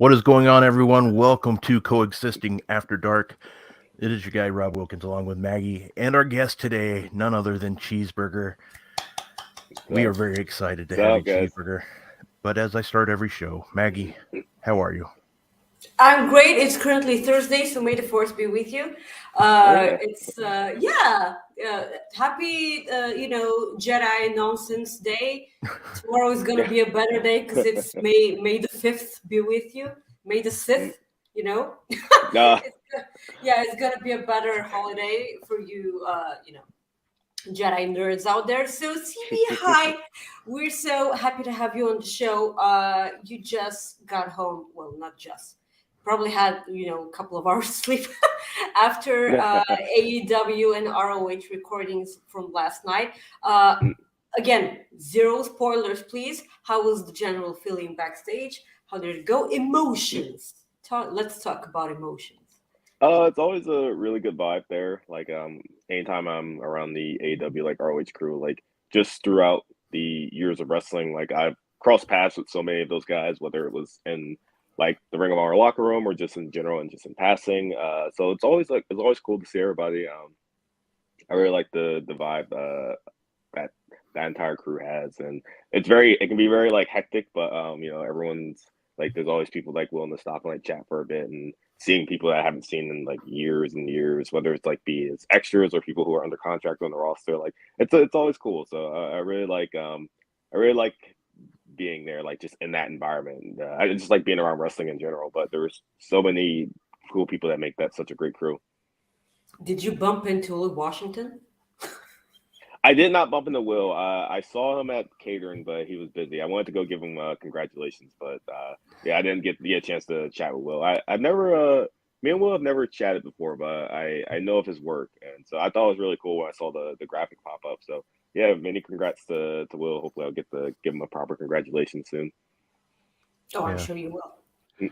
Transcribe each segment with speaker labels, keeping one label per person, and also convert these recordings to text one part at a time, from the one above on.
Speaker 1: What is going on, everyone? Welcome to Coexisting After Dark. It is your guy, Rob Wilkins, along with Maggie, and our guest today, none other than Cheeseburger. We are
Speaker 2: So,
Speaker 1: very excited to
Speaker 2: what's
Speaker 1: have you,
Speaker 2: up, guys?
Speaker 1: Cheeseburger. But as I start every show, Maggie, how are you?
Speaker 3: I'm great. It's currently Thursday, so may the force be with you.
Speaker 2: Oh yeah,
Speaker 3: It's happy Jedi nonsense day. Tomorrow is gonna
Speaker 2: yeah.
Speaker 3: be a better day because it's May the 5th be with you. May the Sith, you know.
Speaker 2: Nah,
Speaker 3: It's gonna be a better holiday for you. Jedi nerds out there. So CB, hi. We're so happy to have you on the show. You just got home. Well, not just. Probably had a couple of hours sleep after AEW and ROH recordings from last night. Again, zero spoilers, please. How was the general feeling backstage? How did it go? Emotions. Let's talk about emotions.
Speaker 2: it's always a really good vibe there. Anytime I'm around the AEW like ROH crew, like just throughout the years of wrestling, like I've crossed paths with so many of those guys, whether it was in like the Ring of Honor locker room or just in general and just in passing. So it's always cool to see everybody. I really like the vibe that that entire crew has, and it can be very like hectic, but everyone's like there's always people like willing to stop and like chat for a bit and seeing people that I haven't seen in like years and years, whether it's like be as extras or people who are under contract on the roster. Like it's always cool. So I really like being there, like just in that environment. I just like being around wrestling in general. But there's so many cool people that make that such a great crew.
Speaker 3: Did you bump into Washington?
Speaker 2: I did not bump into Will. I saw him at catering, but he was busy. I wanted to go give him congratulations, but yeah, I didn't get a chance to chat with Will. I've never, me and Will have never chatted before, but I know of his work, and so I thought it was really cool when I saw the graphic pop up. So yeah, many congrats to Will. Hopefully, I'll get to give him a proper congratulations soon.
Speaker 3: Oh, I'm
Speaker 1: Yeah,
Speaker 3: sure you will.
Speaker 2: Mm,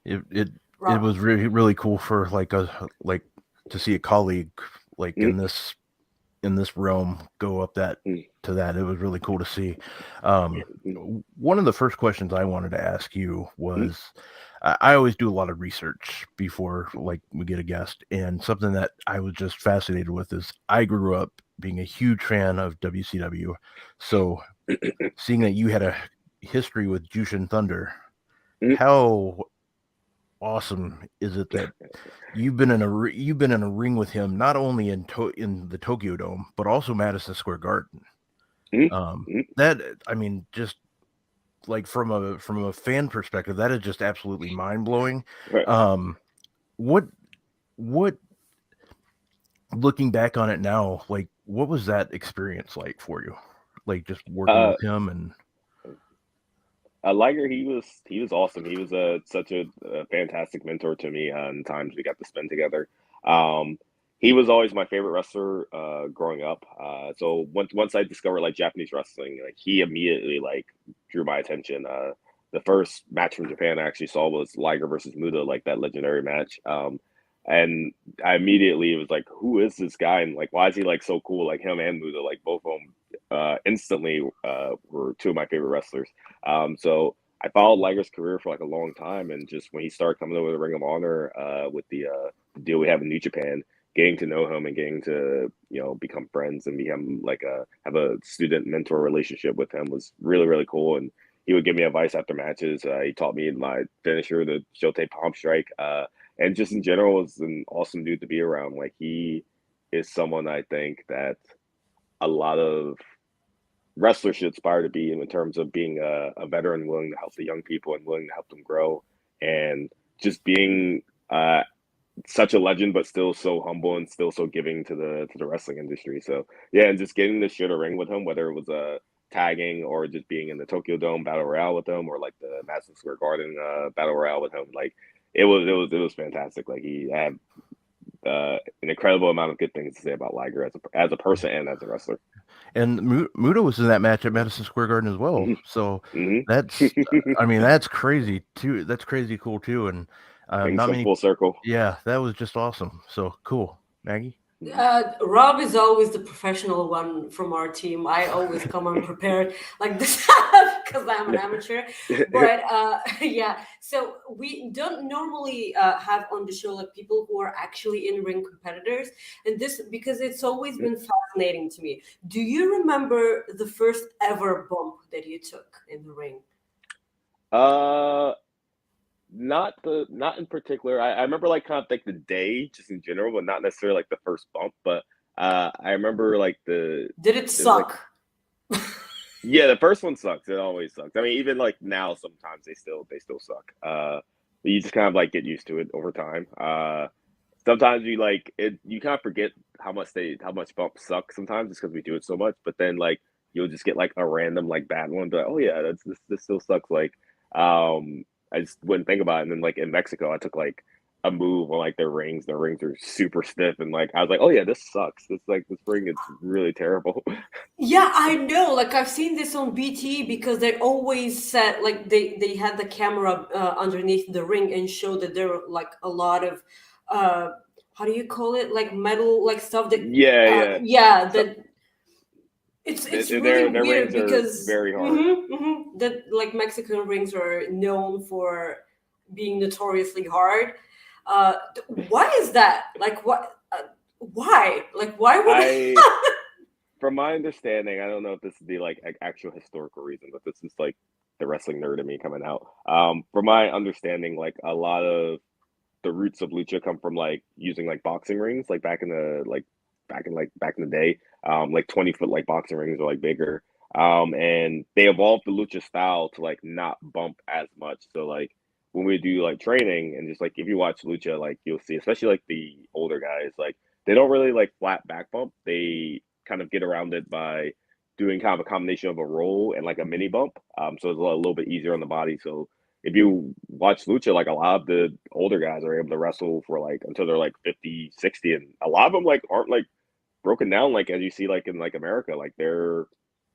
Speaker 1: it it it
Speaker 3: Rob.
Speaker 1: was really cool for like to see a colleague like
Speaker 2: mm,
Speaker 1: in this realm go up that
Speaker 2: mm,
Speaker 1: to that. It was really cool to see. Um,
Speaker 2: mm,
Speaker 1: One of the first questions I wanted to ask you
Speaker 2: mm,
Speaker 1: was, I always do a lot of research before like we get a guest, and something that I was just fascinated with is I grew up being a huge fan of WCW, so seeing that you had a history with Jushin Thunder,
Speaker 2: mm.
Speaker 1: how awesome is it that you've been in a ring with him not only in the Tokyo Dome but also Madison Square Garden.
Speaker 2: Mm,
Speaker 1: Um,
Speaker 2: mm.
Speaker 1: that I mean, just like from a fan perspective, that is just absolutely mind blowing.
Speaker 2: Right.
Speaker 1: Um, what what looking back on it now, like what was that experience like for you? Like just working
Speaker 2: Uh,
Speaker 1: with him and
Speaker 2: Liger, he was awesome. He was such a fantastic mentor to me in times we got to spend together. Um, he was always my favorite wrestler growing up. So once I discovered like Japanese wrestling, like he immediately like drew my attention. The first match from Japan I actually saw was Liger versus Muta, like that legendary match. And I immediately was like, who is this guy? And like, why is he like so cool? Like him and Muta, like both of them instantly were two of my favorite wrestlers. So I followed Liger's career for like a long time, and just when he started coming over the Ring of Honor with the deal we have in New Japan, getting to know him and getting to become friends and become like a have a student mentor relationship with him was really cool. And he would give me advice after matches. He taught me my finisher, the Shotei Palm Strike, and just in general was an awesome dude to be around. Like he is someone I think that a lot of wrestlers should aspire to be in terms of being a veteran willing to help the young people and willing to help them grow and just being such a legend but still so humble and still so giving to the wrestling industry. So yeah, and just getting to share a ring with him, whether it was tagging or just being in the Tokyo Dome battle royale with him or like the Madison Square Garden battle royale with him, like it was fantastic. Like he had an incredible amount of good things to say about Liger as a person and as a wrestler.
Speaker 1: Muto was in that match at Madison Square Garden as well. So
Speaker 2: Hmm.
Speaker 1: that's I mean that's crazy too. That's crazy cool too. And
Speaker 2: Brings
Speaker 1: not
Speaker 2: them
Speaker 1: many
Speaker 2: full circle.
Speaker 1: yeah, that was just awesome. So cool, Maggie.
Speaker 3: Rob is always the professional one from our team. I always come unprepared like this because I'm an amateur. But yeah, so we don't normally have on the show like people who are actually in ring competitors, and this because it's always been fascinating to me. Do you remember the first ever bump that you took in the ring?
Speaker 2: Not in particular. I remember like kind of like the day just in general, but not necessarily like the first bump. But I remember like
Speaker 3: Did it suck?
Speaker 2: Yeah, the first one sucks. It always sucks. I mean, even like now, sometimes they still suck. You just kind of like get used to it over time. Sometimes you like it. You kind of forget how much bumps suck sometimes, just because we do it so much. But then like you'll just get like a random like bad one. But oh yeah, this still sucks. Like I just wouldn't think about it. And then like in Mexico, I took like a move on like their rings. Their rings are super stiff, and like I was like, oh yeah, this sucks. This ring is really terrible.
Speaker 3: Yeah, I know. Like I've seen this on BT because they always said like they had the camera underneath the ring and showed that there were like a lot of how do you call it, like metal like stuff that
Speaker 2: yeah
Speaker 3: that it's
Speaker 2: their
Speaker 3: really weird
Speaker 2: rings are
Speaker 3: because
Speaker 2: very hard.
Speaker 3: That like Mexican rings are known for being notoriously hard. Why is that? Like what? Why? Like why would?
Speaker 2: From my understanding, I don't know if this is the like actual historical reason, but this is like the wrestling nerd in me coming out. From my understanding, like a lot of the roots of lucha come from like using like boxing rings, like back in the day, like 20-foot like boxing rings are like bigger. And they evolved the lucha style to like not bump as much. So like when we do like training and just like if you watch lucha, like you'll see, especially like the older guys, like they don't really like flat back bump. They kind of get around it by doing kind of a combination of a roll and like a mini bump. So it's a little bit easier on the body. So if you watch lucha, like a lot of the older guys are able to wrestle for like until they're like 50, 60, and a lot of them like aren't like broken down like as you see like in like America, like they're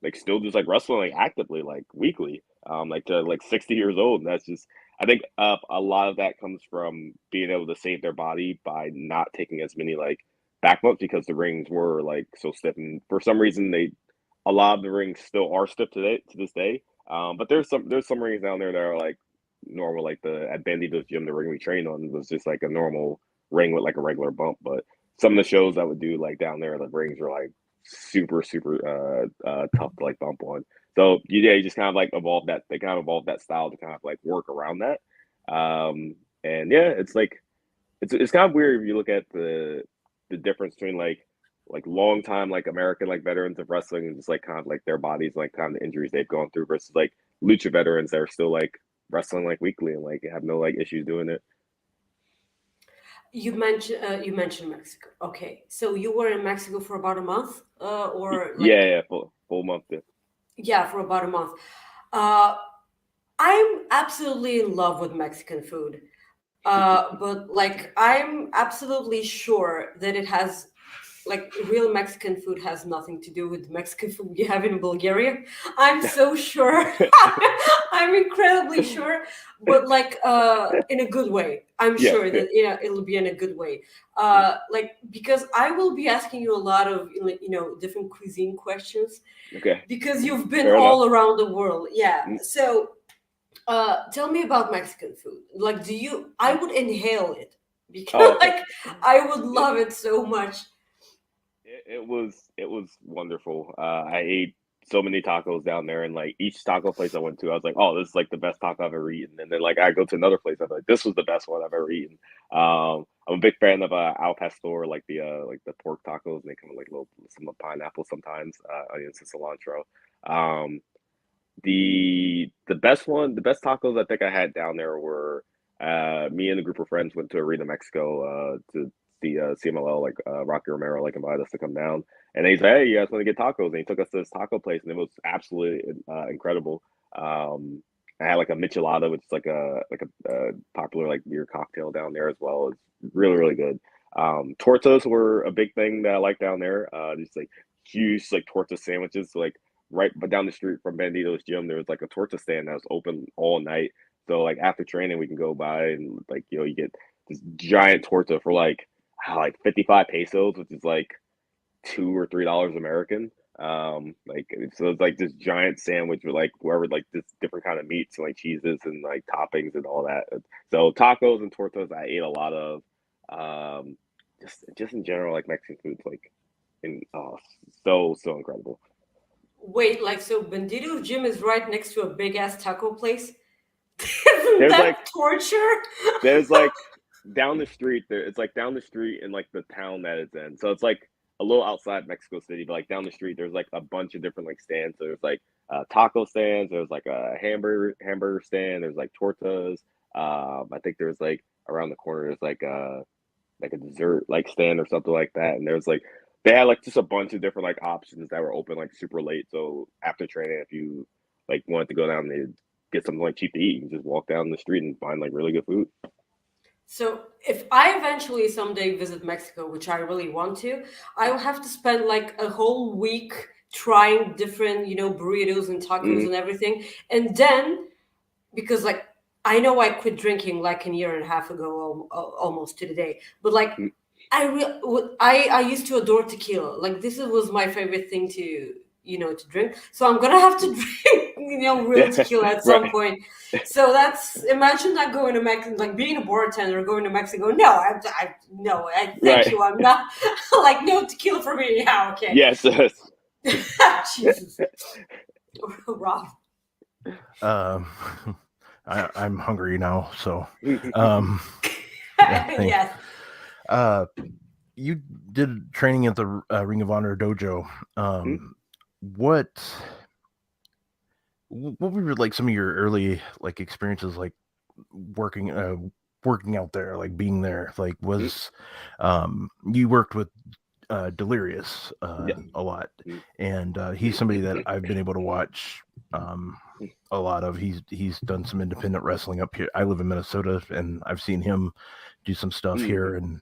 Speaker 2: like still just like wrestling like actively like weekly, like to like 60 years old. And that's just I think a lot of that comes from being able to save their body by not taking as many like back bumps because the rings were like so stiff, and for some reason a lot of the rings still are stiff to this day. But there's some rings down there that are like normal, like the at Bandido's gym, the ring we trained on was just like a normal ring with like a regular bump. But some of the shows I would do like down there, the rings are like super tough to like bump on. So you just kind of like evolved that. They kind of evolved that style to kind of like work around that. And yeah, it's like it's kind of weird if you look at the difference between like long time like American like veterans of wrestling and just like kind of like their bodies, like kind of the injuries they've gone through versus like lucha veterans that are still like wrestling like weekly and like have no like issues doing it.
Speaker 3: You mentioned Mexico. Okay, so you were in Mexico for about a month, or like
Speaker 2: yeah, full month.
Speaker 3: Yeah, for about a month. Uh, I'm absolutely in love with Mexican food, but like I'm absolutely sure that it has like real Mexican food has nothing to do with Mexican food you have in Bulgaria. I'm so sure. I'm incredibly sure, but like in a good way. I'm sure that it'll be in a good way. Like because I will be asking you a lot of different cuisine questions.
Speaker 2: Okay.
Speaker 3: Because you've been all around the world. Yeah. So tell me about Mexican food. Like I would inhale it because like I would love it so much.
Speaker 2: It was wonderful. I ate so many tacos down there, and like each taco place I went to, I was like, "Oh, this is like the best taco I've ever eaten." And then like I go to another place, I'm like, "This was the best one I've ever eaten." I'm a big fan of al pastor, like the pork tacos, and they come with like some pineapple sometimes, onions and cilantro. The best tacos I think I had down there were me and a group of friends went to Arena Mexico to the CMLL, like Rocky Romero like invited us to come down, and he's like, "Hey, you guys want to get tacos?" And he took us to this taco place, and it was absolutely incredible. I had like a michelada, which is like a popular like beer cocktail down there as well. It's really good. Tortas were a big thing that I like down there. Just like huge like torta sandwiches, so, like right but down the street from Bandido's gym, there was like a torta stand that was open all night. So like after training, we can go by and like you get this giant torta for like like 55 pesos, which is like $2 or $3 American. Like so it's like this giant sandwich with like wherever like this different kind of meats and like cheeses and like toppings and all that. So tacos and tortas I ate a lot of. Um, just in general, like Mexican food's like so incredible.
Speaker 3: Wait, like so Bandido gym is right next to a big ass taco place? Isn't
Speaker 2: There's
Speaker 3: that
Speaker 2: like
Speaker 3: torture?
Speaker 2: there's like down the street there. It's like down the street in like the town that it's in. So it's like a little outside Mexico City, but like down the street, there's like a bunch of different like stands. So there's like taco stands. There's like a hamburger stand. There's like tortas. I think there's like around the corner. There's like a dessert like stand or something like that. And there's like they had like just a bunch of different like options that were open like super late. So after training, if you like wanted to go down and get something like cheap to eat, you can just walk down the street and find like really good food.
Speaker 3: So if I eventually someday visit Mexico, which I really want to, I will have to spend like a whole week trying different, burritos and tacos and everything. And then, because like I know I quit drinking like a year and a half ago, almost to the day, but like I used to adore tequila. Like this was my favorite thing to to drink. So I'm gonna have to drink real tequila at some point. So that's imagine not going to Mexico, like being a bartender going to Mexico. No, I thank you. I'm not like no tequila for me. Yeah, okay.
Speaker 2: Yes.
Speaker 3: Jesus, Rob.
Speaker 1: I'm hungry now, so
Speaker 3: Yes.
Speaker 1: You did training at the Ring of Honor dojo. What were like some of your early like experiences like working out there, like being there? Like was you worked with Delirious a lot, and he's somebody that I've been able to watch a lot of. He's done some independent wrestling up here. I live in Minnesota, and I've seen him do some stuff here. And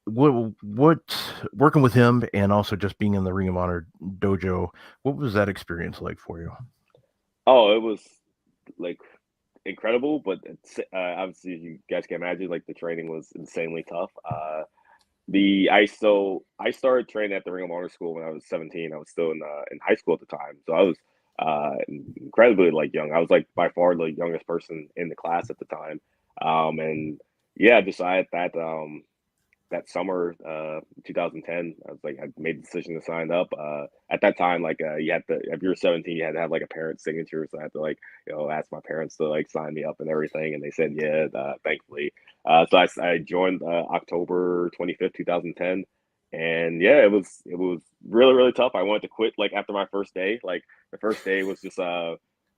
Speaker 1: what working with him and also just being in the Ring of Honor dojo, what was that experience like for you?
Speaker 2: Oh, it was like incredible, but obviously you guys can imagine like the training was insanely tough. I started training at the Ring of Honor school when I was 17. I was still in high school at the time, so I was incredibly like young. I was like by far the youngest person in the class at the time, and yeah, decided that summer, 2010, I was like, I made the decision to sign up. At that time, like, you had to, if you were 17, you had to have like a parent's signature. So I had to like, ask my parents to like sign me up and everything. And they said, yeah, thankfully. So I joined October 25th, 2010. And yeah, it was really, really tough. I wanted to quit like after my first day. Like the first day was just,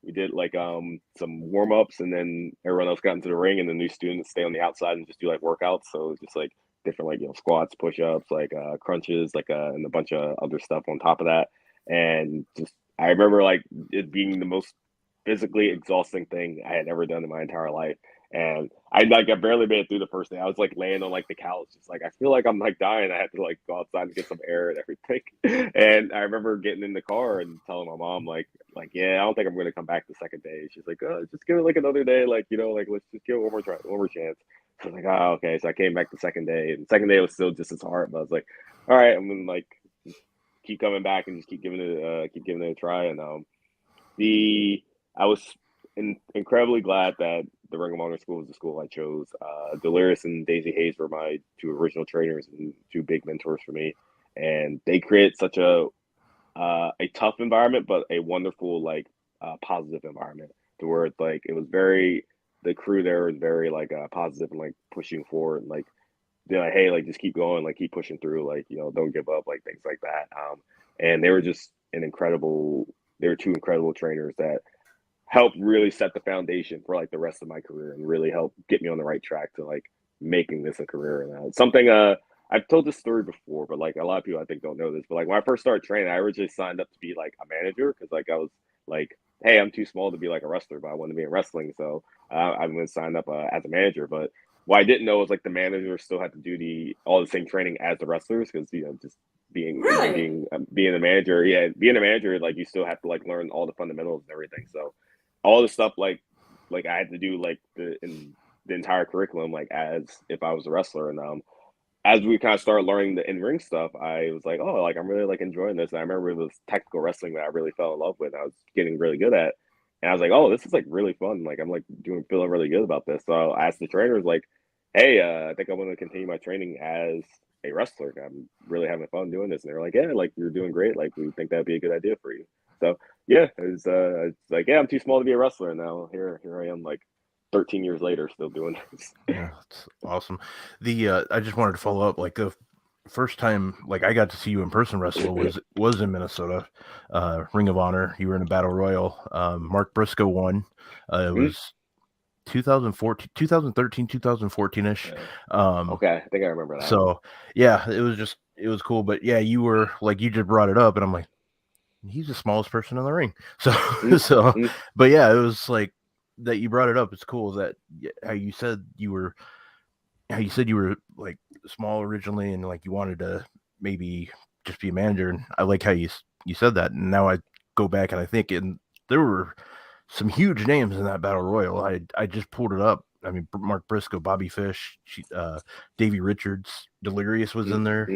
Speaker 2: we did like some warm ups, and then everyone else got into the ring, and the new students stay on the outside and just do like workouts. So it was just like different like squats, push-ups, like crunches, like and a bunch of other stuff on top of that. And just I remember like it being the most physically exhausting thing I had ever done in my entire life. And I barely made it through the first day. I was like laying on like the couch, just like I feel like I'm like dying. I had to like go outside and get some air and everything. And I remember getting in the car and telling my mom like yeah, I don't think I'm gonna come back the second day. She's like, just give it like another day, like like let's just give it one more chance. I was like, oh, okay. So I came back the second day, and the second day was still just as hard. But I was like, all right, I'm gonna like keep coming back and just keep giving it a try. And I was incredibly glad that the Ring of Honor school was the school I chose. Delirious and Daizee Haze were my two original trainers and two big mentors for me, and they created such a tough environment, but a wonderful like positive environment to where it's like it was very. The crew there was very like positive and like pushing forward, and like they're like, hey, like just keep going, like keep pushing through, like don't give up, like things like that. And they were just they were two incredible trainers that helped really set the foundation for like the rest of my career and really helped get me on the right track to like making this a career. And it's something I've told this story before, but like a lot of people I think don't know this. But like when I first started training, I originally signed up to be like a manager because like I was like, hey, I'm too small to be like a wrestler, but I want to be in wrestling, so I'm going to sign up as a manager. But what I didn't know was like the managers still had to do all the same training as the wrestlers because just being being a manager, being a manager, like you still have to like learn all the fundamentals and everything. So all the stuff like I had to do like the the entire curriculum like as if I was a wrestler. And as we kind of started learning the in-ring stuff, I was like, oh, like I'm really like enjoying this. And I remember it was technical wrestling that I really fell in love with. I was getting really good at. And I was like, oh, this is like really fun. Like I'm like feeling really good about this. So I asked the trainers like, hey, I think I want to continue my training as a wrestler. I'm really having fun doing this. And they're like, yeah, like you're doing great. Like we think that'd be a good idea for you. So yeah, it's like, yeah, I'm too small to be a wrestler. And now here I am like 13 years later, still doing this.
Speaker 1: Yeah, it's awesome. I just wanted to follow up. Like the first time, like I got to see you in person wrestle was in Minnesota, Ring of Honor. You were in a battle royal. Mark Briscoe won. It was 2014, 2013, 2014-ish.
Speaker 2: Okay, I think I remember that.
Speaker 1: So yeah, it was cool. But yeah, you were like, you just brought it up, and I'm like, he's the smallest person in the ring. So but yeah, it was like that you brought it up. It's cool that how you said you were like small originally, and like you wanted to maybe just be a manager. And I like how you said that. And now I go back and I think, and there were some huge names in that battle royal. I just pulled it up. I mean, Mark Briscoe, Bobby Fish, Davey Richards, Delirious was in there.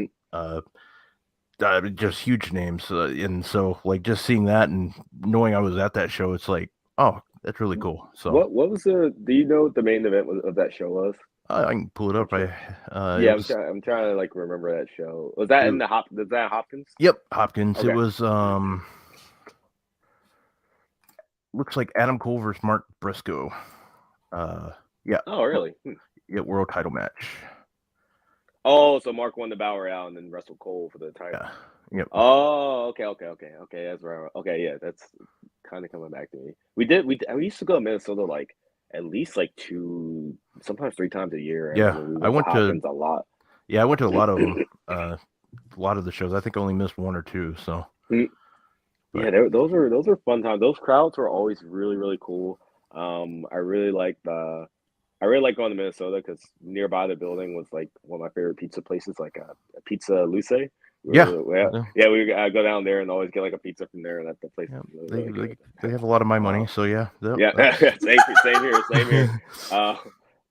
Speaker 1: Just huge names. And so like just seeing that and knowing I was at that show, it's like, oh, that's really cool. So
Speaker 2: what was do you know what the main event of that show was?
Speaker 1: I can pull it up.
Speaker 2: Yeah, I'm trying to like remember that show. Was that was that Hopkins?
Speaker 1: Yep, Hopkins.
Speaker 2: Okay.
Speaker 1: It was looks like Adam Cole versus Mark Briscoe. Yeah.
Speaker 2: Oh, really?
Speaker 1: Yeah, world title match.
Speaker 2: Oh, so Mark won the Battle Royale and then wrestled Cole for the title.
Speaker 1: Yeah. Yep.
Speaker 2: Oh, okay. That's right. Okay, yeah, that's kind of coming back to me. We used to go to Minnesota like at least like 2, sometimes 3 times a year.
Speaker 1: Yeah,
Speaker 2: I went to a lot.
Speaker 1: Yeah, I went to a lot of them. A lot of the shows. I think I only missed 1 or 2. So.
Speaker 2: Yeah, those are fun times. Those crowds were always really, really cool. I really like going to Minnesota because nearby the building was like one of my favorite pizza places, like a Pizza Luce. We go down there and always get like a pizza from there, and that the place.
Speaker 1: Yeah, they have a lot of my money, so yeah.
Speaker 2: Same here.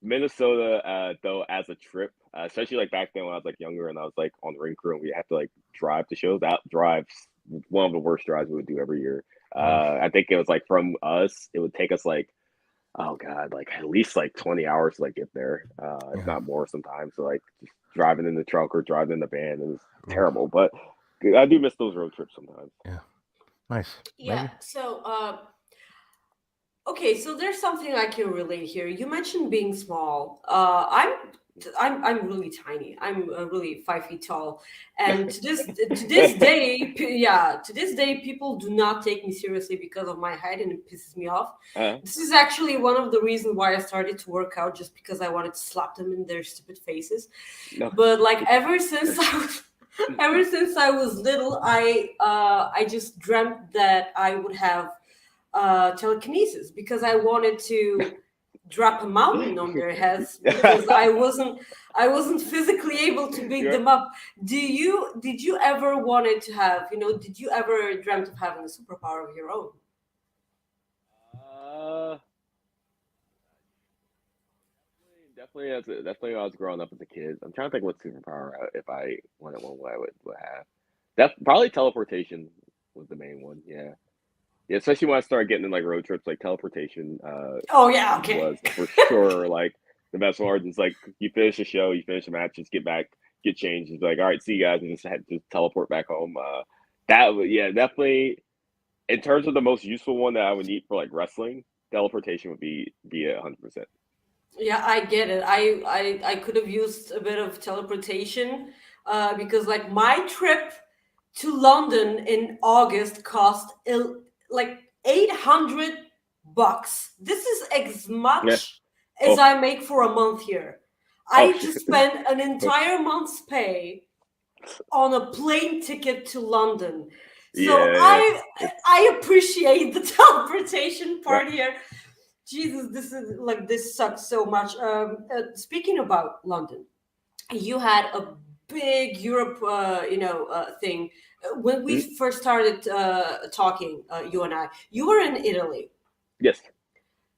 Speaker 2: Minnesota, though, as a trip, especially like back then when I was like younger and I was like on the ring crew and we had to like drive to shows. That drive's one of the worst drives we would do every year. I think it was like from us, it would take us like, oh god, like at least like 20 hours to like get there, if not more sometimes. So like just driving in the truck or driving in the van, it was terrible. But I do miss those road trips sometimes.
Speaker 1: Yeah, nice.
Speaker 3: Yeah. Maybe? So okay, so there's something I can relate here. You mentioned being small. I'm really tiny. I'm really 5 feet tall, and to this day, people do not take me seriously because of my height, and it pisses me off. This is actually one of the reasons why I started to work out, just because I wanted to slap them in their stupid faces. No. But like ever since I was little, I just dreamt that I would have telekinesis because I wanted to drop a mountain on their heads because I wasn't physically able to beat them up. Did you ever wanted to have, did you ever dreamt of having a superpower of your own?
Speaker 2: Definitely when I was growing up as a kid. I'm trying to think what superpower if I wanted one, what I would have. That probably teleportation was the main one. Yeah, especially when I started getting in like road trips, like teleportation. Was for sure like the best one. It's like you finish a show, you finish a match, just get back, get changed. It's like, all right, see you guys, and just had to teleport back home. Definitely. In terms of the most useful one that I would need for like wrestling, teleportation would be 100%.
Speaker 3: Yeah, I get it. I could have used a bit of teleportation because like my trip to London in August cost like $800. This is as much as I make for a month here. I just spent an entire month's pay on a plane ticket to London. So I appreciate the teleportation part here. Jesus, this sucks so much. Speaking about London, you had a big Europe, thing. When we first started talking, you and I, you were in Italy.
Speaker 2: Yes.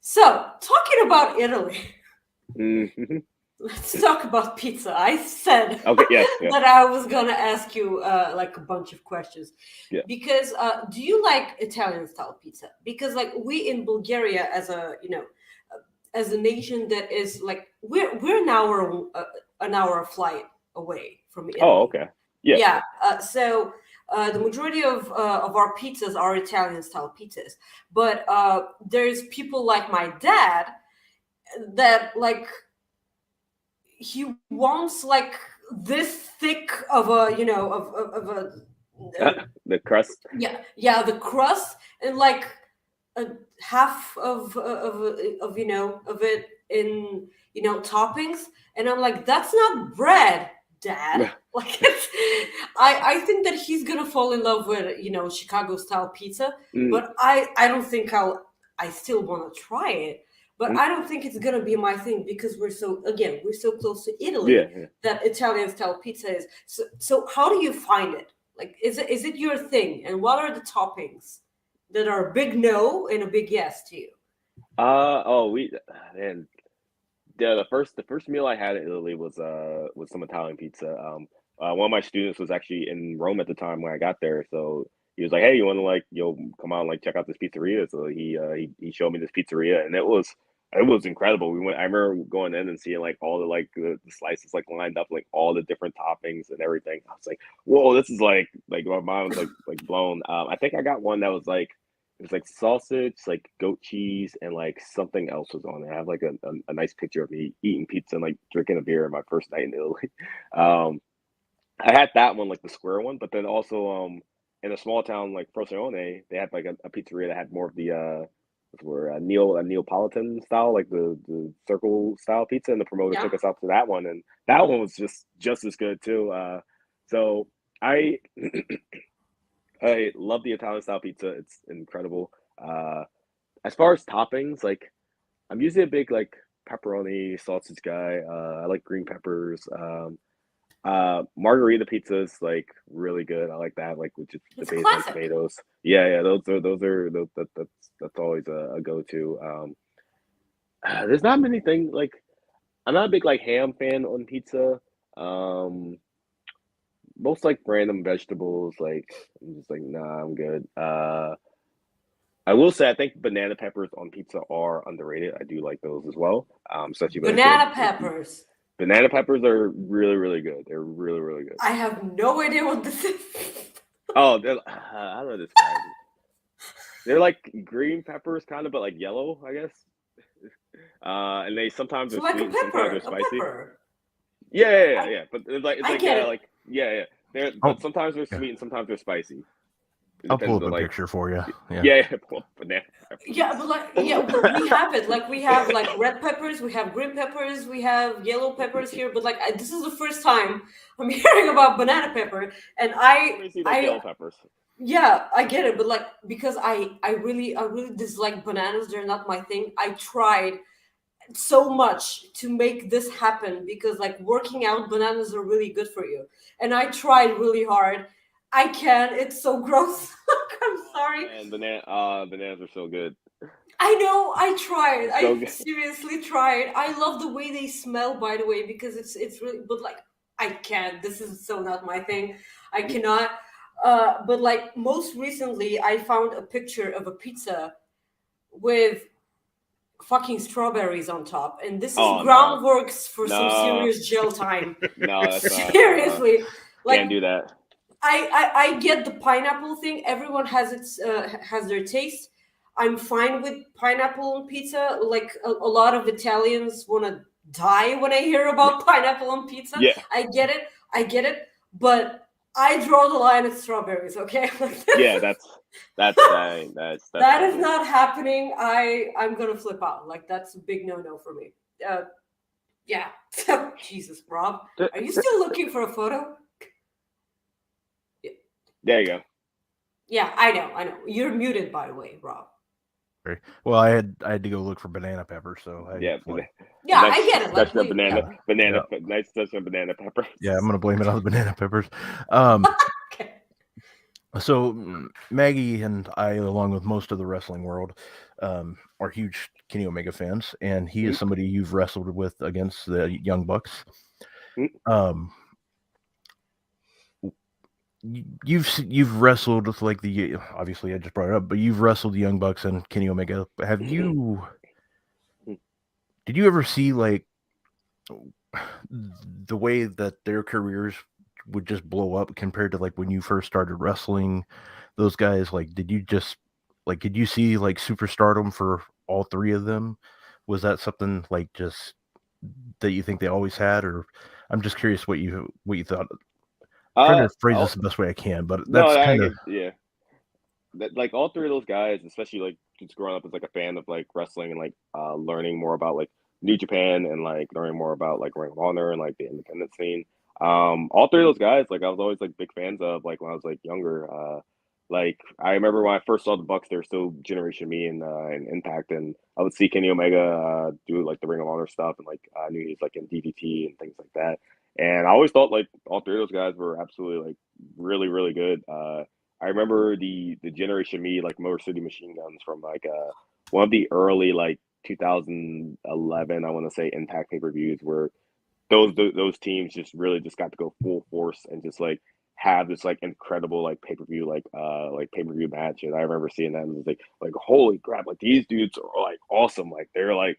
Speaker 3: So, talking about Italy,
Speaker 2: Mm-hmm.
Speaker 3: Let's talk about pizza. I said
Speaker 2: Okay, yeah.
Speaker 3: that I was gonna ask you like a bunch of questions.
Speaker 2: Yeah.
Speaker 3: Because do you like Italian style pizza? Because like we in Bulgaria, as a as a nation that is like we're an hour flight away from Italy.
Speaker 2: Oh, okay. Yeah.
Speaker 3: Yeah. So the majority of our pizzas are Italian style pizzas, but there's people like my dad that like he wants like this thick of a of a
Speaker 2: The crust.
Speaker 3: yeah the crust and like a half of of it in toppings, and I'm like, that's not bread, Dad. Like it's, I think that he's gonna fall in love with Chicago style pizza, but I don't think I still want to try it. But I don't think it's gonna be my thing because we're so close to Italy that Italian style pizza is. So how do you find it? Like, is it your thing? And what are the toppings that are a big no and a big yes to you?
Speaker 2: Man, the first meal I had in Italy was some Italian pizza. One of my students was actually in Rome at the time when I got there, so he was like, "Hey, you want to like come out and like check out this pizzeria?" So he showed me this pizzeria, and it was incredible. I remember going in and seeing like all the slices like lined up, like all the different toppings and everything. I was like, "Whoa, this is like my mind was like blown." I think I got one that was like it was like sausage, like goat cheese, and like something else was on it. I have like a nice picture of me eating pizza and like drinking a beer my first night in Italy. I had that one, like the square one, but then also in a small town like Frosinone, they had like a pizzeria that had more of the Neapolitan style, like the circle style pizza, and the promoter took us out to that one, and that one was just as good too. So I I love the Italian style pizza. It's incredible. As far as toppings, like I'm usually a big like pepperoni sausage guy. I like green peppers. Margarita pizza is like really good. I like that, like with just the base on tomatoes. Yeah. That's always a go-to. There's not many things like I'm not a big like ham fan on pizza. Most like random vegetables, like I'm just like, nah, I'm good. I will say I think banana peppers on pizza are underrated. I do like those as well. Especially
Speaker 3: banana peppers.
Speaker 2: Banana peppers are really, really good. They're really, really good.
Speaker 3: I have no idea what this is.
Speaker 2: Oh, I don't know this kind. They're like green peppers, kind of, but like yellow, I guess. And they sometimes are
Speaker 3: like
Speaker 2: sweet, and sometimes they're spicy. Yeah. But it's like but sometimes they're sweet and sometimes they're spicy.
Speaker 1: I'll pull up a picture for you.
Speaker 2: Yeah, pull up banana peppers.
Speaker 3: Yeah, but like we have it. Like we have like red peppers, we have green peppers, we have yellow peppers here. But like this is the first time I'm hearing about banana pepper, and I
Speaker 2: yellow peppers.
Speaker 3: Yeah, I get it, but like because I really dislike bananas. They're not my thing. I tried so much to make this happen because like working out, bananas are really good for you, and I tried really hard. I can't. It's so gross. I'm sorry.
Speaker 2: And bananas are so good.
Speaker 3: I know. I tried. I seriously tried. I love the way they smell, by the way, because it's really. But like, I can't. This is so not my thing. I cannot. But like most recently, I found a picture of a pizza with fucking strawberries on top, and this is groundworks for some serious jail time.
Speaker 2: No, that's
Speaker 3: seriously. Like,
Speaker 2: can't do that.
Speaker 3: I get the pineapple thing. Everyone has has their taste. I'm fine with pineapple on pizza. Like a lot of Italians want to die when I hear about pineapple on pizza.
Speaker 2: Yeah.
Speaker 3: I get it. But I draw the line at strawberries. Okay.
Speaker 2: Yeah, that
Speaker 3: is not happening. I'm gonna flip out. Like that's a big no for me. Yeah. Jesus, Rob, are you still looking for a photo?
Speaker 2: There you go.
Speaker 3: Yeah, I know. You're muted, by the way, Rob.
Speaker 1: Well, I had to go look for banana pepper, so
Speaker 3: I get it. Like,
Speaker 2: nice touch of banana pepper.
Speaker 1: Yeah, I'm gonna blame it on the banana peppers.
Speaker 3: Okay.
Speaker 1: So Maggie and I, along with most of the wrestling world, are huge Kenny Omega fans, and he is somebody you've wrestled with against the Young Bucks. You've wrestled with like the obviously I just brought it up, but you've wrestled the Young Bucks and Kenny Omega. Did you ever see like the way that their careers would just blow up compared to like when you first started wrestling those guys? Like, did you see like superstardom for all three of them? Was that something like just that you think they always had, or I'm just curious what you thought. I'm trying to phrase this the best way I can, but that's kind of
Speaker 2: like all three of those guys, especially like just growing up as like a fan of like wrestling and like learning more about like New Japan and like learning more about like Ring of Honor and like the independent scene. All three of those guys, like I was always like big fans of like when I was like younger. Like I remember when I first saw the Bucks, they were still Generation Me and Impact, and I would see Kenny Omega do like the Ring of Honor stuff, and like I knew he was like in DDT and things like that. And I always thought like all three of those guys were absolutely like really really good. I remember the Generation Me like Motor City Machine Guns from like one of the early like 2011 I want to say Impact pay-per-views where those teams just really just got to go full force and just like have this like incredible like pay-per-view like pay-per-view match. And I remember seeing that and it was like holy crap, like these dudes are like awesome, like they're like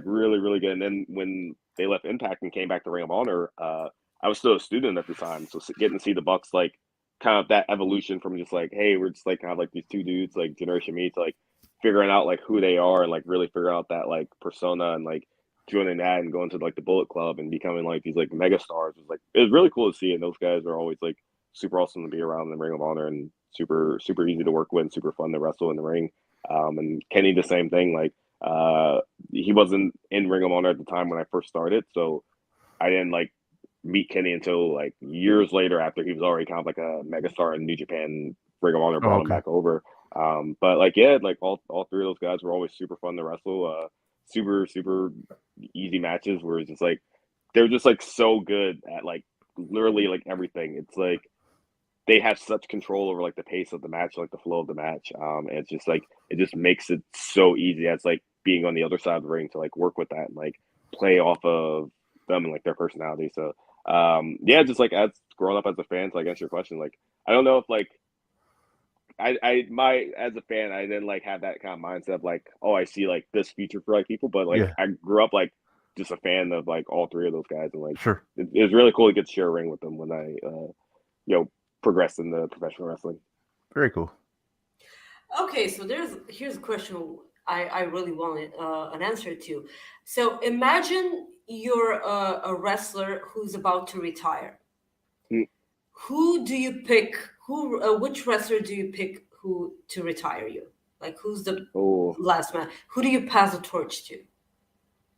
Speaker 2: really really good. And then when they left Impact and came back to Ring of Honor, I was still a student at the time, so getting to see the Bucks like kind of that evolution from just like, hey, we're just like kind of like these two dudes like Generation Me to like figuring out like who they are and like really figuring out that like persona and like joining that and going to like the Bullet Club and becoming like these like mega stars was like it was really cool to see. And those guys are always like super awesome to be around in the Ring of Honor and super super easy to work with and super fun to wrestle in the ring. And Kenny the same thing. Like he wasn't in Ring of Honor at the time when I first started, so I didn't like meet Kenny until like years later after he was already kind of like a megastar in New Japan. Ring of Honor brought him back over. But like yeah, like all three of those guys were always super fun to wrestle. Super super easy matches where it's just like they're just like so good at like literally like everything. It's like they have such control over like the pace of the match, like the flow of the match. And it's just like it just makes it so easy. It's like being on the other side of the ring to like work with that and like play off of them and like their personality. So yeah, just like as growing up as a fan, to like answer your question, like I don't know if like I as a fan I didn't like have that kind of mindset of like, oh, I see like this future for like people, but like I grew up like just a fan of like all three of those guys, and like
Speaker 1: sure
Speaker 2: it was really cool to get to share a ring with them when I progressed in the professional wrestling.
Speaker 1: Very cool.
Speaker 3: Okay, so here's a question I really wanted an answer to. So imagine you're a wrestler who's about to retire. Who do you pick? Which wrestler do you pick who to retire you? Like who's the last man? Who do you pass the torch to?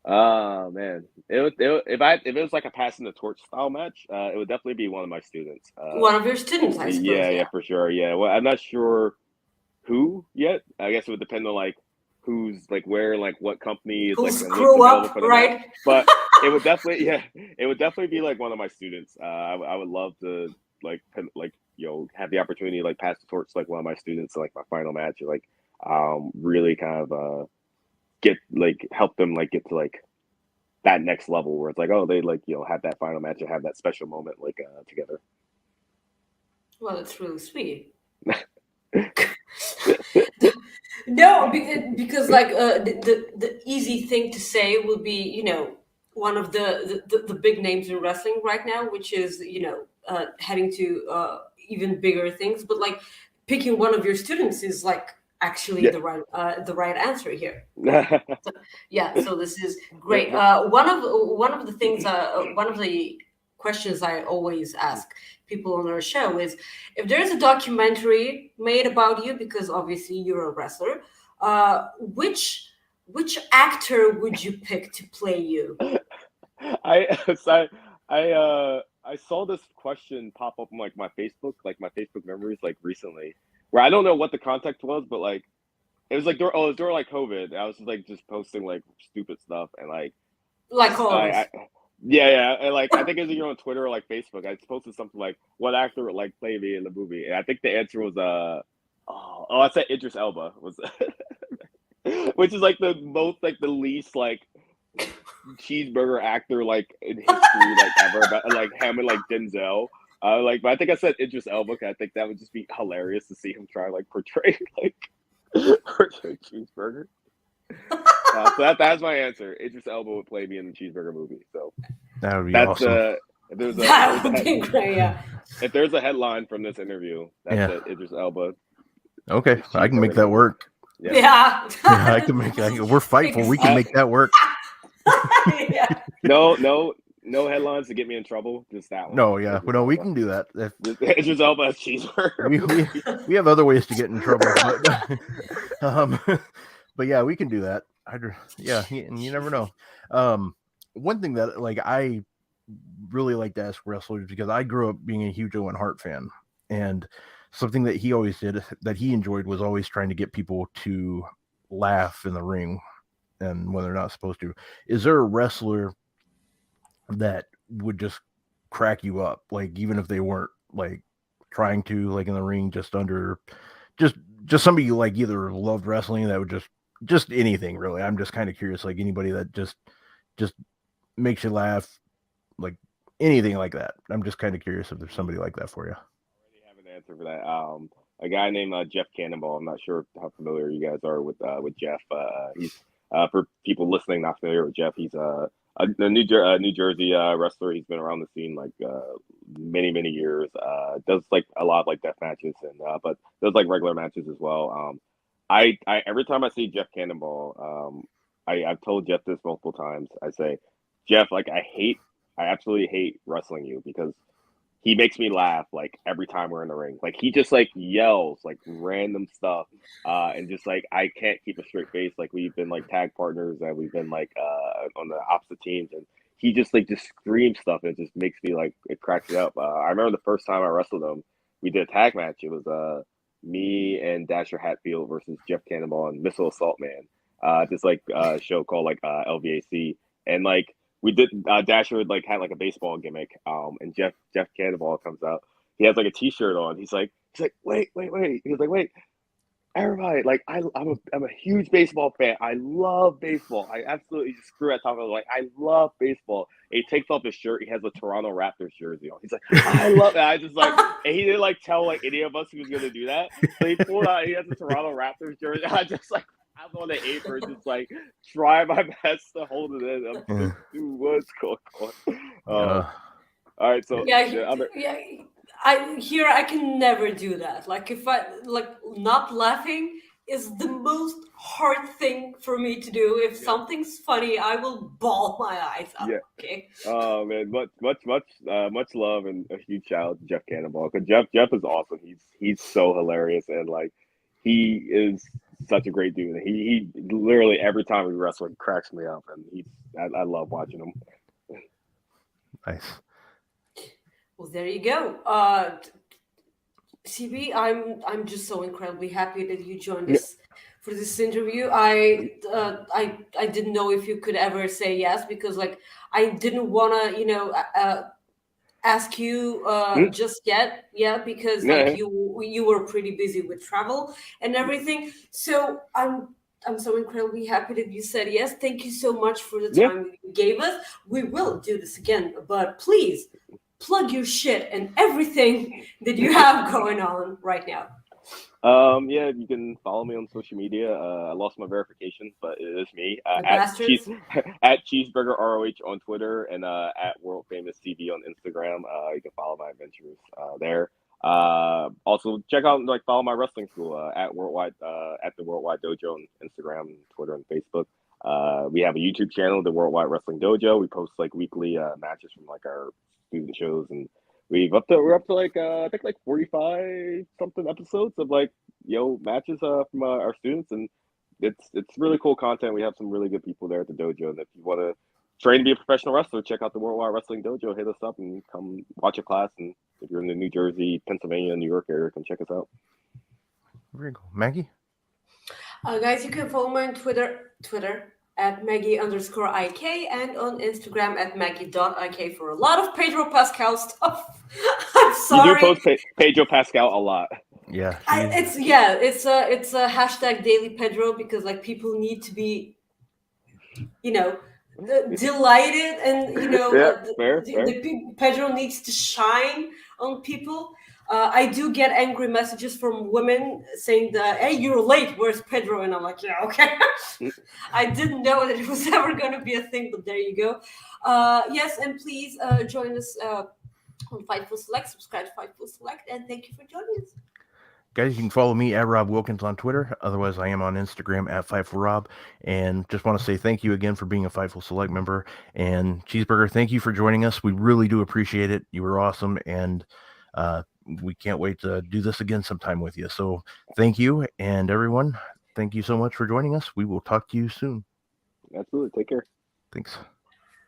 Speaker 2: Oh man, if it was like a passing the torch style match, it would definitely be one of my students.
Speaker 3: One of your students, I suppose.
Speaker 2: Yeah, for sure. Yeah, well, I'm not sure who yet. I guess it would depend on like who's like where, like what company is
Speaker 3: who's
Speaker 2: like
Speaker 3: grew up, right?
Speaker 2: match. But it would definitely be like one of my students. I would love to like have the opportunity to like pass the torch to, like one of my students, like my final match, or like really kind of help them like get to like that next level where it's like, oh, they like have that final match and have that special moment like together.
Speaker 3: Well, it's really sweet. No, because like the easy thing to say would be one of the big names in wrestling right now, which is heading to even bigger things. But like picking one of your students is like actually the right answer here. So this is great. One of the things one of the questions I always ask people on our show is if there's a documentary made about you, because obviously you're a wrestler, which actor would you pick to play you?
Speaker 2: I saw this question pop up on like my Facebook memories like recently, where I don't know what the context was, but like it was like it was during like COVID. I was like just posting like stupid stuff and like
Speaker 3: all of us.
Speaker 2: Yeah, and like I think it was either on Twitter or like Facebook. I posted something like, "What actor would like play me in the movie?" And I think the answer was I said Idris Elba was. which is like the most like the least like cheeseburger actor like in history like ever, but like him and like Denzel. But I think I said Idris Elba. I think that would just be hilarious to see him try like portray Cheeseburger. So that's my answer. Idris Elba would play me in the Cheeseburger movie. So
Speaker 1: that would be awesome.
Speaker 3: That would be great. Yeah.
Speaker 2: If there's a headline from this interview, that's Idris Elba.
Speaker 1: Okay, I can make that work.
Speaker 3: Yeah.
Speaker 1: I can make that. We're Fightful. We can make that work.
Speaker 3: Yeah.
Speaker 2: No headlines to get me in trouble. Just that one.
Speaker 1: No, yeah. Well, no, we can do that.
Speaker 2: Idris Elba as Cheeseburger.
Speaker 1: We have other ways to get in trouble. But yeah, we can do that. And you never know. One thing that like I really like to ask wrestlers, because I grew up being a huge Owen Hart fan, and something that he always did that he enjoyed was always trying to get people to laugh in the ring, and when they're not supposed to. Is there a wrestler that would just crack you up, like even if they weren't like trying to, like in the ring, just somebody you like either loved wrestling that would just anything really? I'm just kind of curious, like anybody that just makes you laugh, like anything like that. I'm just kind of curious if there's somebody like that for you.
Speaker 2: I already have an answer for that. A guy named Jeff Cannonball. I'm not sure how familiar you guys are with Jeff. He's for people listening not familiar with Jeff. He's a New Jersey wrestler. He's been around the scene like many years. Does like a lot of like death matches and but does like regular matches as well. I every time I see Jeff Cannonball, I've told Jeff this multiple times. I say, Jeff, like I absolutely hate wrestling you because he makes me laugh like every time we're in the ring. Like he just like yells like random stuff, and just like I can't keep a straight face. Like we've been like tag partners and we've been like on the opposite teams, and he just screams stuff and it just makes me like it cracks me up. I remember the first time I wrestled him, we did a tag match. It was me and Dasher Hatfield versus Jeff Cannonball and Missile Assault Man. This like show called like LVAC, and like. We did. Dasher had a baseball gimmick, and Jeff Cannonball comes out. He has like a T-shirt on. He's like, wait. He was like, wait, everybody, like I'm a huge baseball fan. I love baseball. I absolutely just screw at top. I was like, I love baseball. And he takes off his shirt. He has a Toronto Raptors jersey on. He's like, I love it. I just like, and he didn't like tell like any of us he was gonna do that. So he pulled out. He has a Toronto Raptors jersey. I just like. I'm on the apron, just like try my best to hold it in. I'm just, dude, what's going on? All right, so
Speaker 3: I can never do that. Like if I like not laughing is the most hard thing for me to do. If something's funny, I will bawl my eyes out. Yeah. Okay.
Speaker 2: Oh man, much love and a huge shout out to Jeff Cannonball because Jeff is awesome. He's so hilarious and like he is. Such a great dude. He literally every time we wrestle, he cracks me up, and I love watching him.
Speaker 1: Nice.
Speaker 3: Well, there you go. CB, I'm just so incredibly happy that you joined us for this interview. I didn't know if you could ever say yes because like I didn't want to ask you just yet, because like you were pretty busy with travel and everything. So I'm so incredibly happy that you said yes. Thank you so much for the time you gave us. We will do this again, but please plug your shit and everything that you have going on right now.
Speaker 2: You can follow me on social media. I lost my verification, but it is me at Cheeseburger ROH on Twitter and at World Famous TV on Instagram. You can follow my adventures there. Also check out follow my wrestling school at the Worldwide Dojo on Instagram, Twitter, and Facebook. We have a YouTube channel, the Worldwide Wrestling Dojo. We post like weekly matches from like our student shows and. We're up to like I think like 45 something episodes of like matches from our students, and it's really cool content. We have some really good people there at the dojo, and if you want to train to be a professional wrestler, check out the Worldwide Wrestling Dojo. Hit us up and come watch a class. And if you're in the New Jersey, Pennsylvania, New York area, come check us out.
Speaker 1: Very cool, Maggie.
Speaker 3: Guys, you can follow me on Twitter at Maggie_IK and on Instagram at Maggie.IK for a lot of Pedro Pascal stuff. I'm sorry.
Speaker 2: You do post Pedro Pascal a lot.
Speaker 1: Yeah,
Speaker 3: it's a hashtag Daily Pedro, because like people need to be, delighted, and
Speaker 2: fair.
Speaker 3: Pedro needs to shine on people. I do get angry messages from women saying that, "Hey, you're late. Where's Pedro?" And I'm like, "Yeah, okay." I didn't know that it was ever going to be a thing, but there you go. Yes, and please join us on Fightful Select. Subscribe to Fightful Select, and thank you for joining us.
Speaker 1: Guys, you can follow me at Rob Wilkins on Twitter. Otherwise, I am on Instagram at FightfulRob. And just want to say thank you again for being a Fightful Select member. And Cheeseburger, thank you for joining us. We really do appreciate it. You were awesome. And we can't wait to do this again sometime with you. So thank you. And everyone, thank you so much for joining us. We will talk to you soon.
Speaker 2: Absolutely. Take care.
Speaker 1: Thanks.